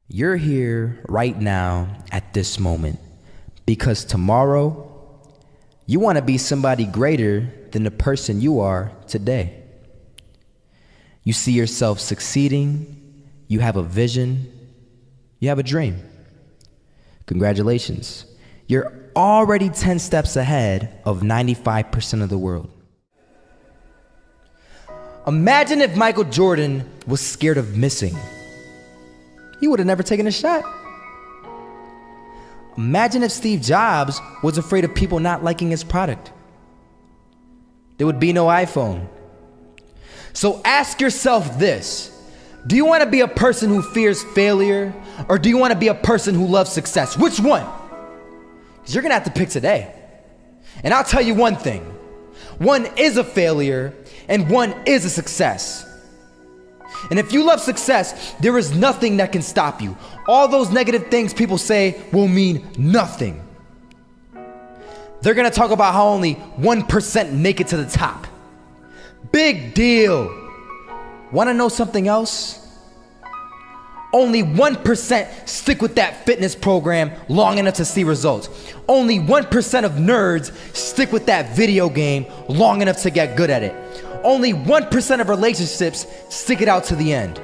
You're here right now at this moment because tomorrow you want to be somebody greater than the person you are today. You see yourself succeeding, you have a vision, you have a dream. Congratulations. You're already 10 steps ahead of 95% of the world. Imagine if Michael Jordan was scared of missing. He would have never taken a shot. Imagine if Steve Jobs was afraid of people not liking his product. There would be no iPhone. So ask yourself this: do you want to be a person who fears failure, or do you want to be a person who loves success? Which one? Because you're going to have to pick today. And I'll tell you one thing: one is a failure and one is a success. And if you love success, there is nothing that can stop you. All those negative things people say will mean nothing. They're gonna talk about how only 1% make it to the top. Big deal. Wanna know something else? Only 1% stick with that fitness program long enough to see results. Only 1% of nerds stick with that video game long enough to get good at it. Only 1% of relationships stick it out to the end.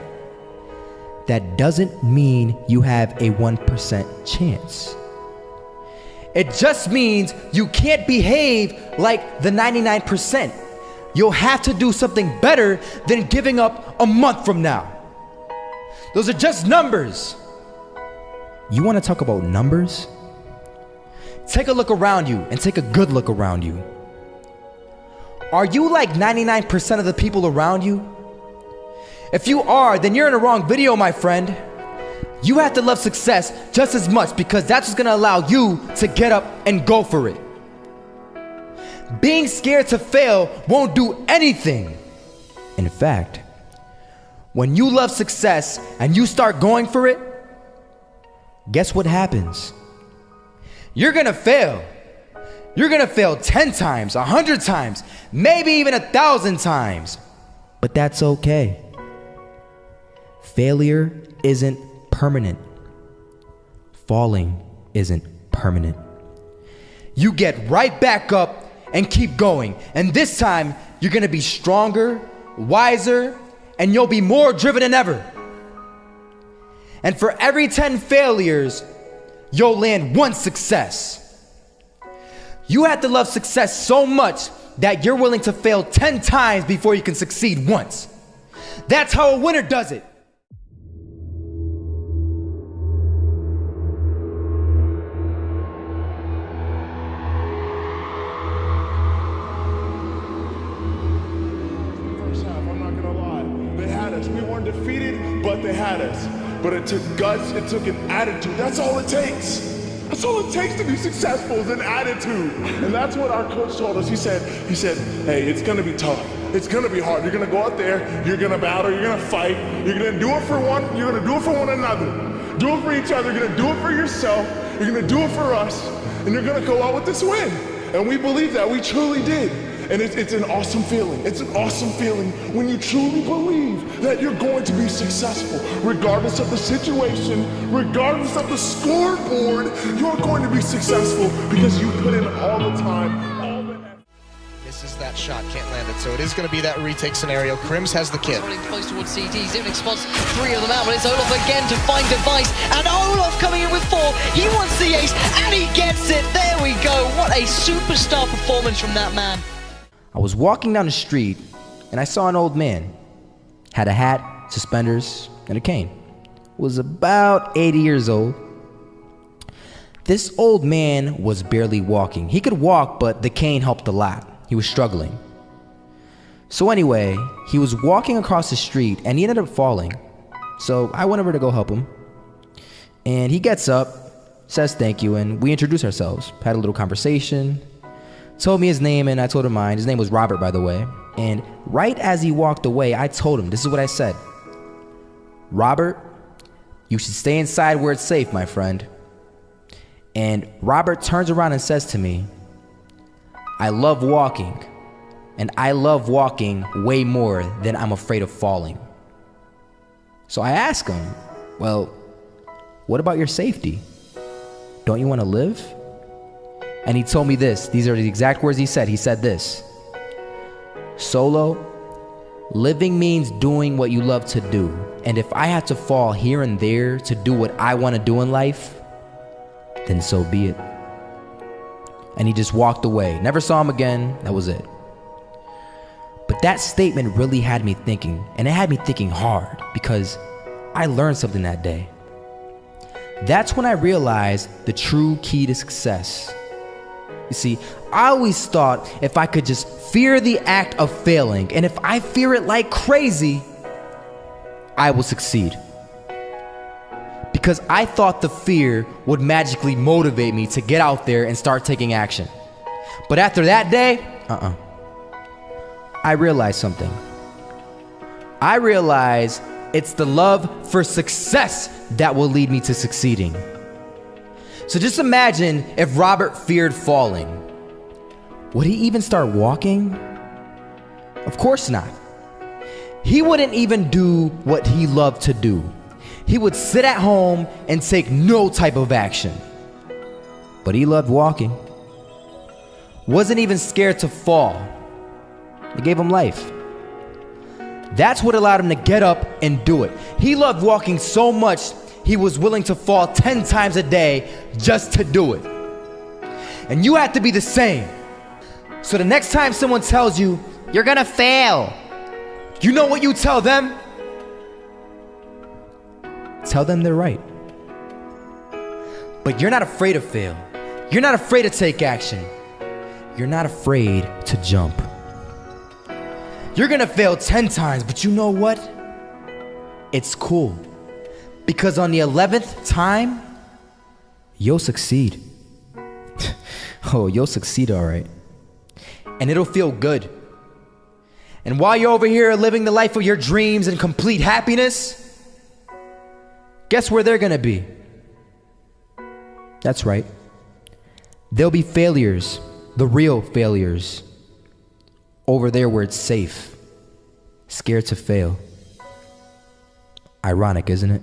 That doesn't mean you have a 1% chance. It just means you can't behave like the 99%. You'll have to do something better than giving up a month from now. Those are just numbers. You want to talk about numbers? Take a look around you and take a good look around you. Are you like 99% of the people around you? If you are, then you're in the wrong video, my friend. You have to love success just as much because that's what's gonna allow you to get up and go for it. Being scared to fail won't do anything. In fact, when you love success and you start going for it, guess what happens? You're gonna fail. You're gonna fail 10 times, 100 times, maybe even 1,000 times. But that's okay. Failure isn't permanent. Falling isn't permanent. You get right back up and keep going. And this time, you're gonna be stronger, wiser, and you'll be more driven than ever. And for every 10 failures, you'll land one success. You have to love success so much that you're willing to fail 10 times before you can succeed once. That's how a winner does it. First half, I'm not gonna lie. They had us. We weren't defeated, but they had us. But it took guts, it took an attitude. That's all it takes. That's all it takes to be successful is an attitude. And that's what our coach told us. He said, hey, it's gonna be tough. It's gonna be hard. You're gonna go out there, you're gonna battle, you're gonna fight, you're gonna do it for one, you're gonna do it for one another. Do it for each other, you're gonna do it for yourself, you're gonna do it for us, and you're gonna go out with this win. And we believe that, we truly did. And it's an awesome feeling. It's an awesome feeling when you truly believe that you're going to be successful. Regardless of the situation, regardless of the scoreboard, you're going to be successful because you put in all the time, all the effort. Misses that shot, can't land it. So it is going to be that retake scenario. Crims has the kid. Running close towards CT, Zivnik spots 3 of them out, but it's Olaf again to find device, and Olaf coming in with 4. He wants the ace, and he gets it. There we go. What a superstar performance from that man. I was walking down the street and I saw an old man. Had a hat, suspenders, and a cane. Was about 80 years old. This old man was barely walking. He could walk, but the cane helped a lot. He was struggling. So anyway, he was walking across the street and he ended up falling. So I went over to go help him. And he gets up, says thank you, and we introduced ourselves. Had a little conversation. Told me his name and I told him mine. His name was Robert, by the way. And right as he walked away, I told him, this is what I said. Robert, you should stay inside where it's safe, my friend. And Robert turns around and says to me, I love walking, and I love walking way more than I'm afraid of falling. So I asked him, well, What about your safety? Don't you want to live? And he told me this. These are the exact words he said. He said this: Solo, living means doing what you love to do. And if I had to fall here and there to do what I want to do in life, then so be it. And he just walked away. Never saw him again. That was it. But that statement really had me thinking, and it had me thinking hard, because I learned something that day. That's when I realized the true key to success. You see, I always thought if I could just fear the act of failing, and if I fear it like crazy, I will succeed. Because I thought the fear would magically motivate me to get out there and start taking action. But after that day, I realized something. I realized it's the love for success that will lead me to succeeding. So just imagine if Robert feared falling. Would he even start walking? Of course not. He wouldn't even do what he loved to do. He would sit at home and take no type of action. But he loved walking. Wasn't even scared to fall. It gave him life. That's what allowed him to get up and do it. He loved walking so much, he was willing to fall 10 times a day just to do it. And you have to be the same. So the next time someone tells you, you're gonna fail, you know what you tell them? Tell them they're right. But you're not afraid to fail. You're not afraid to take action. You're not afraid to jump. You're gonna fail 10 times, but you know what? It's cool. Because on the 11th time, you'll succeed. Oh, you'll succeed, all right. And it'll feel good. And while you're over here living the life of your dreams and complete happiness, guess where they're gonna be? That's right. They'll be failures, the real failures. Over there where it's safe, scared to fail. Ironic, isn't it?